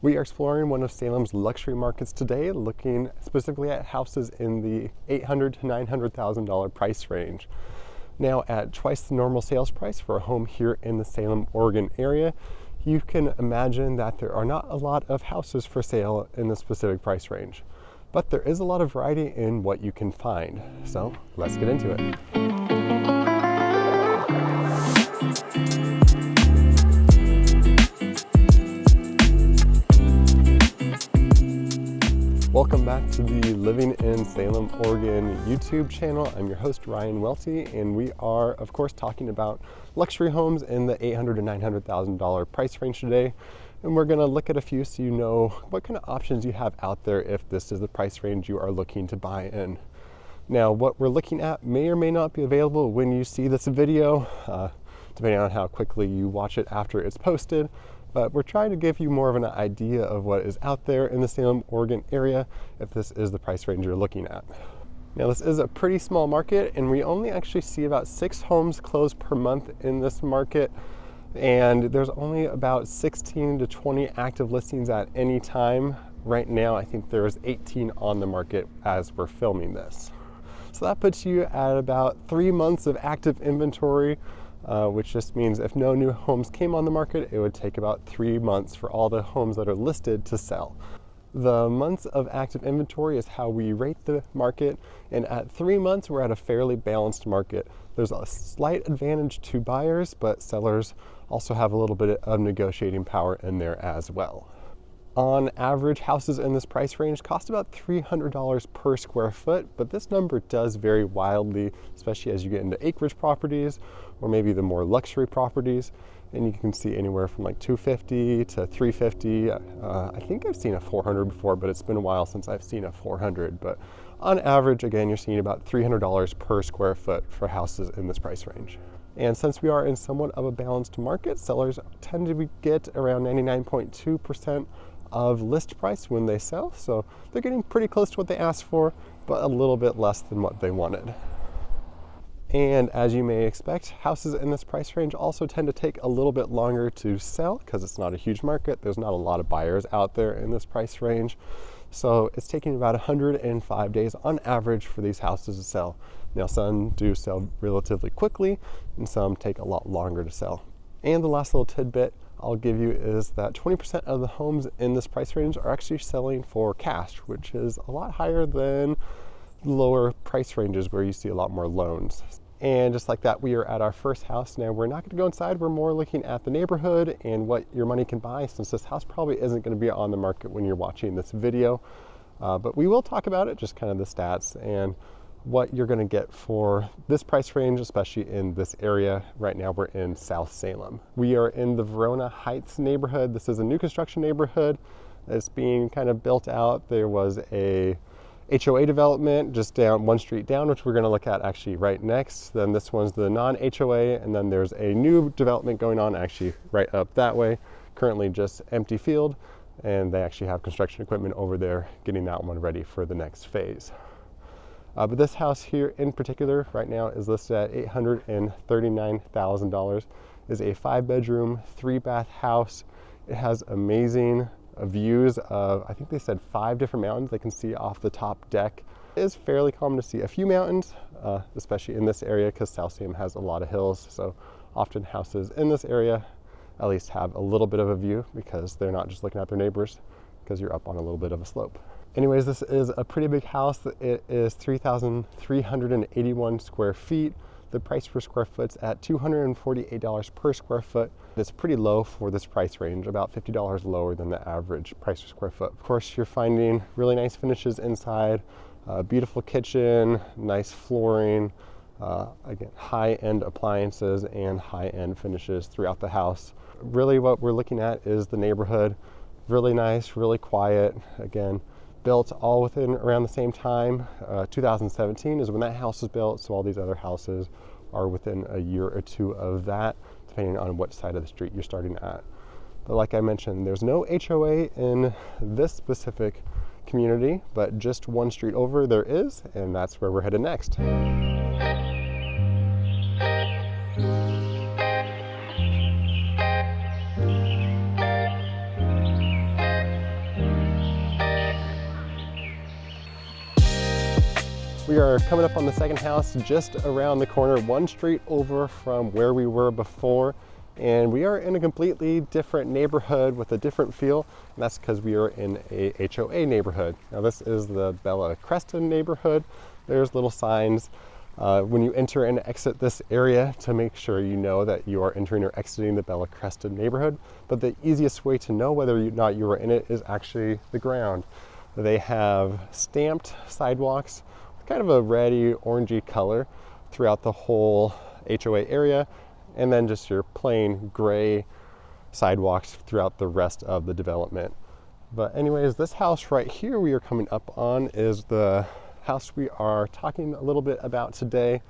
We are exploring one of Salem's luxury markets today, looking specifically at houses in the $800,000 to $900,000 price range. Now, at twice the normal sales price for a home here in the Salem, Oregon area, you can imagine that there are not a lot of houses for sale in this specific price range. But there is a lot of variety in what you can find. So let's get into it. Welcome back to the Living in Salem, Oregon YouTube channel. I'm your host, Ryan Welty, and we are, of course, talking about luxury homes in the $800,000 to $900,000 price range today. And we're going to look at a few so you know what kind of options you have out there if this is the price range you are looking to buy in. Now, what we're looking at may or may not be available when you see this video, depending on how quickly you watch it after it's posted. But we're trying to give you more of an idea of what is out there in the Salem, Oregon area if this is the price range you're looking at. Now, this is a pretty small market, and we only actually see about 6 homes closed per month in this market. And there's only about 16 to 20 active listings at any time. Right now, I think there's 18 on the market as we're filming this. So that puts you at about 3 months of active inventory, which just means if no new homes came on the market, it would take about 3 months for all the homes that are listed to sell. The months of active inventory is how we rate the market, and at 3 months, we're at a fairly balanced market. There's a slight advantage to buyers, but sellers also have a little bit of negotiating power in there as well. On average, houses in this price range cost about $300 per square foot, but this number does vary wildly, especially as you get into acreage properties or maybe the more luxury properties. And you can see anywhere from like $250 to $350. I think I've seen a $400 before, but it's been a while since I've seen a $400. But on average, again, you're seeing about $300 per square foot for houses in this price range. And since we are in somewhat of a balanced market, sellers tend to get around 99.2% of list price when they sell. So they're getting pretty close to what they asked for, but a little bit less than what they wanted. And as you may expect, houses in this price range also tend to take a little bit longer to sell because it's not a huge market. There's not a lot of buyers out there in this price range. So it's taking about 105 days on average for these houses to sell. Now, some do sell relatively quickly and some take a lot longer to sell. And the last little tidbit I'll give you is that 20% of the homes in this price range are actually selling for cash, which is a lot higher than lower price ranges where you see a lot more loans. And just like that, we are at our first house. Now, we're not going to go inside. We're more looking at the neighborhood and what your money can buy, since this house probably isn't going to be on the market when you're watching this video. But we will talk about it, just kind of the stats and what you're going to get for this price range, especially in this area. Right now, we're in South Salem. We are in the Verona Heights neighborhood. This is a new construction neighborhood. It's being kind of built out. There was a HOA development just down one street down, which we're going to look at actually right next. Then this one's the non-HOA, and then there's a new development going on actually right up that way. Currently just empty field, and they actually have construction equipment over there getting that one ready for the next phase. But this house here in particular right now is listed at $839,000. Is a 5-bedroom, 3-bath house. It has amazing views of, I think they said 5 different mountains they can see off the top deck. It is fairly common to see a few mountains, especially in this area because South Salem has a lot of hills. So often houses in this area at least have a little bit of a view because they're not just looking at their neighbors because you're up on a little bit of a slope. Anyways, this is a pretty big house. It is 3,381 square feet. The price per square foot's at $248 per square foot. It's pretty low for this price range, about $50 lower than the average price per square foot. Of course, you're finding really nice finishes inside, beautiful kitchen, nice flooring, again, high-end appliances and high-end finishes throughout the house. Really what we're looking at is the neighborhood. Really nice, really quiet. Again, built all within around the same time. 2017 is when that house was built, so all these other houses are within a year or two of that, depending on what side of the street you're starting at. But like I mentioned, there's no HOA in this specific community, but just one street over there is, and that's where we're headed next. We are coming up on the second house just around the corner, one street over from where we were before. And we are in a completely different neighborhood with a different feel, and that's because we are in a HOA neighborhood. Now this is the Bella Cresta neighborhood. There's little signs when you enter and exit this area to make sure you know that you are entering or exiting the Bella Cresta neighborhood. But the easiest way to know whether or not you are in it is actually the ground. They have stamped sidewalks with kind of a reddy, orangey color throughout the whole HOA area, and then just your plain gray sidewalks throughout the rest of the development. But anyways, this house right here we are coming up on is the house we are talking a little bit about today.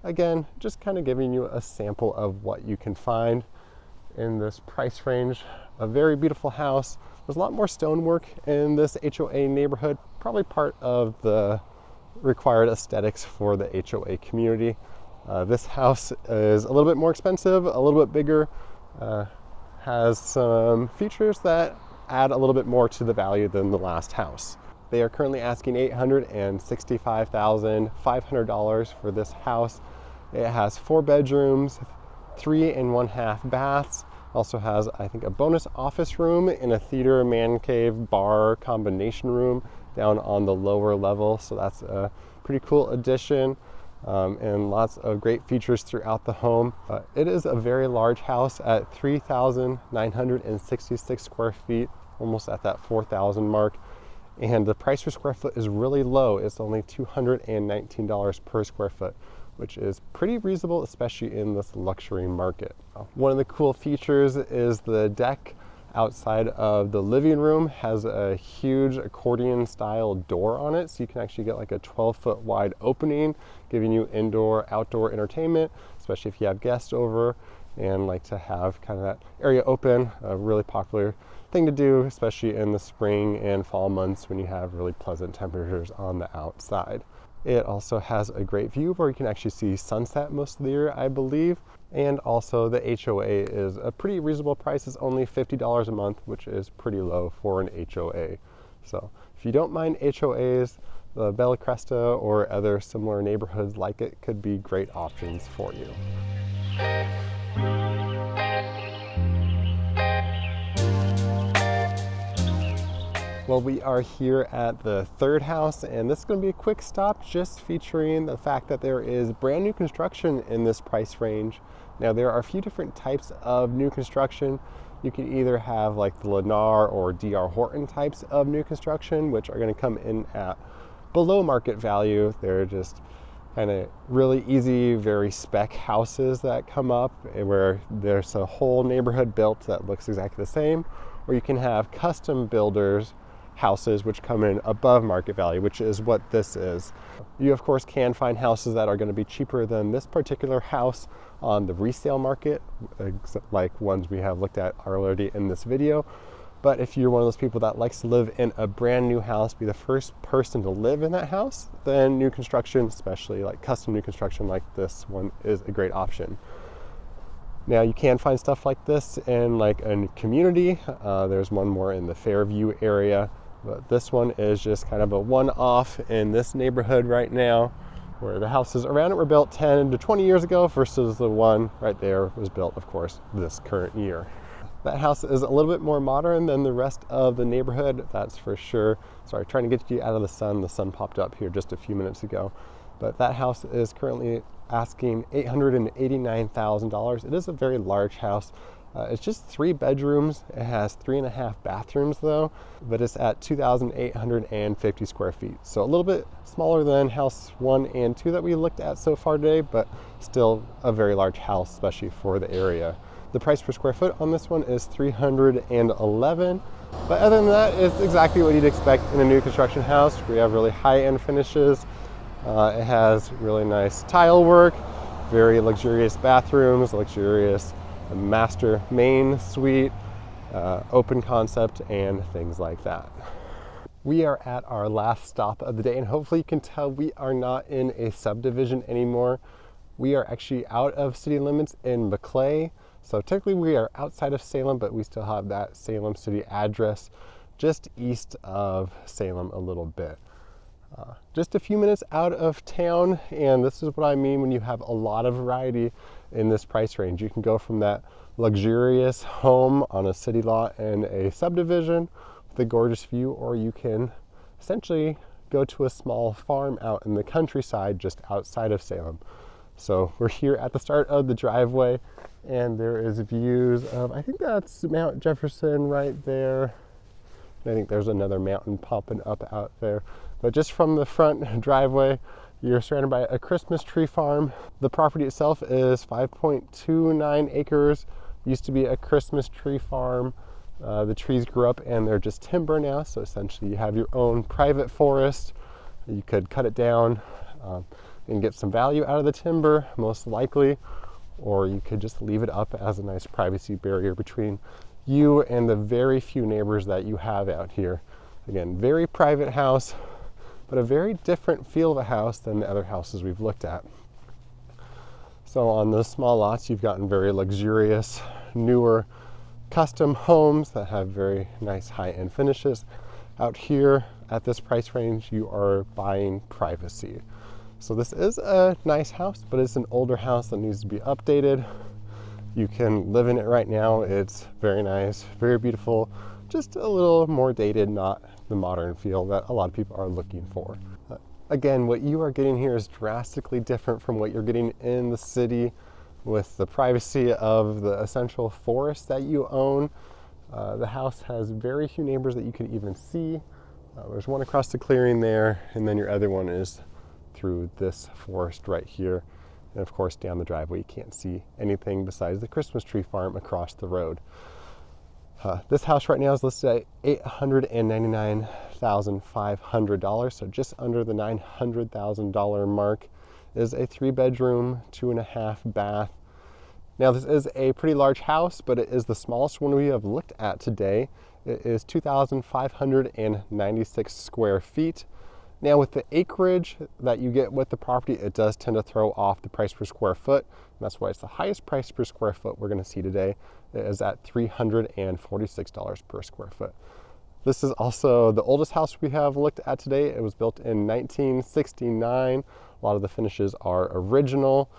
Again, just kind of giving you a sample of what you can find in this price range. A very beautiful house. There's a lot more stonework in this HOA neighborhood, probably part of the required aesthetics for the HOA community. This house is a little bit more expensive, a little bit bigger, has some features that add a little bit more to the value than the last house. They are currently asking $865,500 for this house. It has 4 bedrooms, 3 1/2 baths. Also has, I think, a bonus office room and a theater, man cave, bar combination room down on the lower level. So that's a pretty cool addition. And lots of great features throughout the home. It is a very large house at 3,966 square feet, almost at that 4,000 mark. And the price per square foot is really low. It's only $219 per square foot, which is pretty reasonable, especially in this luxury market. One of the cool features is the deck outside of the living room has a huge accordion style door on it, so you can actually get like a 12-foot wide opening, giving you indoor outdoor entertainment, especially if you have guests over and like to have kind of that area open. A really popular thing to do, especially in the spring and fall months when you have really pleasant temperatures on the outside. It also has a great view where you can actually see sunset most of the year, I believe. And also the HOA is a pretty reasonable price. It's only $50 a month, which is pretty low for an HOA. So if you don't mind HOAs, the Bella Cresta or other similar neighborhoods like it could be great options for you. Well, we are here at the third house, and this is going to be a quick stop just featuring the fact that there is brand new construction in this price range. Now, there are a few different types of new construction. You can either have like the Lennar or DR Horton types of new construction, which are going to come in at below market value. They're just kind of really easy, very spec houses that come up where there's a whole neighborhood built that looks exactly the same. Or you can have custom builders houses which come in above market value, which is what this is. You of course can find houses that are going to be cheaper than this particular house on the resale market, like ones we have looked at already in this video. But if you're one of those people that likes to live in a brand new house, be the first person to live in that house, then new construction, especially like custom new construction like this one, is a great option. Now you can find stuff like this in like a community. There's one more in the Fairview area, but this one is just kind of a one-off in this neighborhood right now, where the houses around it were built 10 to 20 years ago versus the one right there was built, of course, this current year. That house is a little bit more modern than the rest of the neighborhood, that's for sure. Sorry, trying to get you out of the sun. The sun popped up here just a few minutes ago. But that house is currently asking $889,000. It is a very large house. It's just 3 bedrooms. It has 3 1/2 bathrooms though, but it's at 2,850 square feet. So a little bit smaller than house 1 and 2 that we looked at so far today, but still a very large house, especially for the area. The price per square foot on this one is $311. But other than that, it's exactly what you'd expect in a new construction house. We have really high-end finishes. It has really nice tile work, very luxurious bathrooms, luxurious master main suite, open concept, and things like that. We are at our last stop of the day, and hopefully you can tell we are not in a subdivision anymore. We are actually out of city limits in Maclay. So technically we are outside of Salem, but we still have that Salem city address just east of Salem a little bit. Just a few minutes out of town, and this is what I mean when you have a lot of variety in this price range. You can go from that luxurious home on a city lot in a subdivision with a gorgeous view, or you can essentially go to a small farm out in the countryside just outside of Salem. So we're here at the start of the driveway, and there is views of, I think that's Mount Jefferson right there. I think there's another mountain popping up out there. But just from the front driveway, you're surrounded by a Christmas tree farm. The property itself is 5.29 acres. Used to be a Christmas tree farm. The trees grew up and they're just timber now. So essentially you have your own private forest. You could cut it down and get some value out of the timber, most likely. Or you could just leave it up as a nice privacy barrier between you and the very few neighbors that you have out here. Again, very private house, but a very different feel of a house than the other houses we've looked at. So on those small lots, you've gotten very luxurious, newer custom homes that have very nice high-end finishes. Out here at this price range, you are buying privacy. So this is a nice house, but it's an older house that needs to be updated. You can live in it right now. It's very nice, very beautiful, just a little more dated, not the modern feel that a lot of people are looking for. Again, what you are getting here is drastically different from what you're getting in the city with the privacy of the essential forest that you own. The house has very few neighbors that you can even see. There's one across the clearing there, and then your other one is through this forest right here. And of course, down the driveway, you can't see anything besides the Christmas tree farm across the road. This house right now is listed at $899,500, so just under the $900,000 mark. It is a 3-bedroom, 2.5 bath. Now this is a pretty large house, but it is the smallest one we have looked at today. It is 2,596 square feet. Now with the acreage that you get with the property, it does tend to throw off the price per square foot. And that's why it's the highest price per square foot we're going to see today. It is at $346 per square foot. This is also the oldest house we have looked at today. It was built in 1969. A lot of the finishes are original.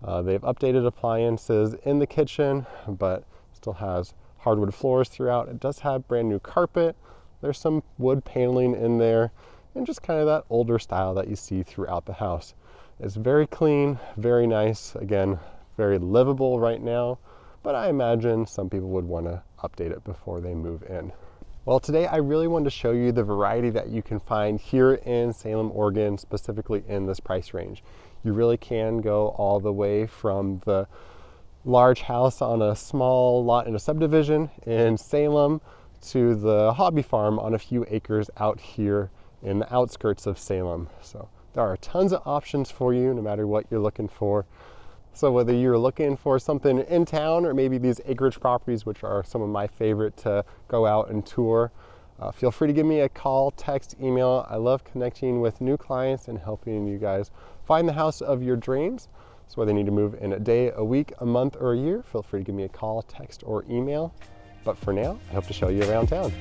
They've updated appliances in the kitchen, but still has hardwood floors throughout. It does have brand new carpet. There's some wood paneling in there, and just kind of that older style that you see throughout the house. It's very clean, very nice. Again, very livable right now, but I imagine some people would want to update it before they move in. Well, today I really wanted to show you the variety that you can find here in Salem, Oregon, specifically in this price range. You really can go all the way from the large house on a small lot in a subdivision in Salem to the hobby farm on a few acres out here in the outskirts of Salem. So there are tons of options for you no matter what you're looking for. So whether you're looking for something in town or maybe these acreage properties, which are some of my favorite to go out and tour, feel free to give me a call, text, email. I love connecting with new clients and helping you guys find the house of your dreams. So whether you need to move in a day, a week, a month, or a year, feel free to give me a call, text, or email. But for now, I hope to show you around town.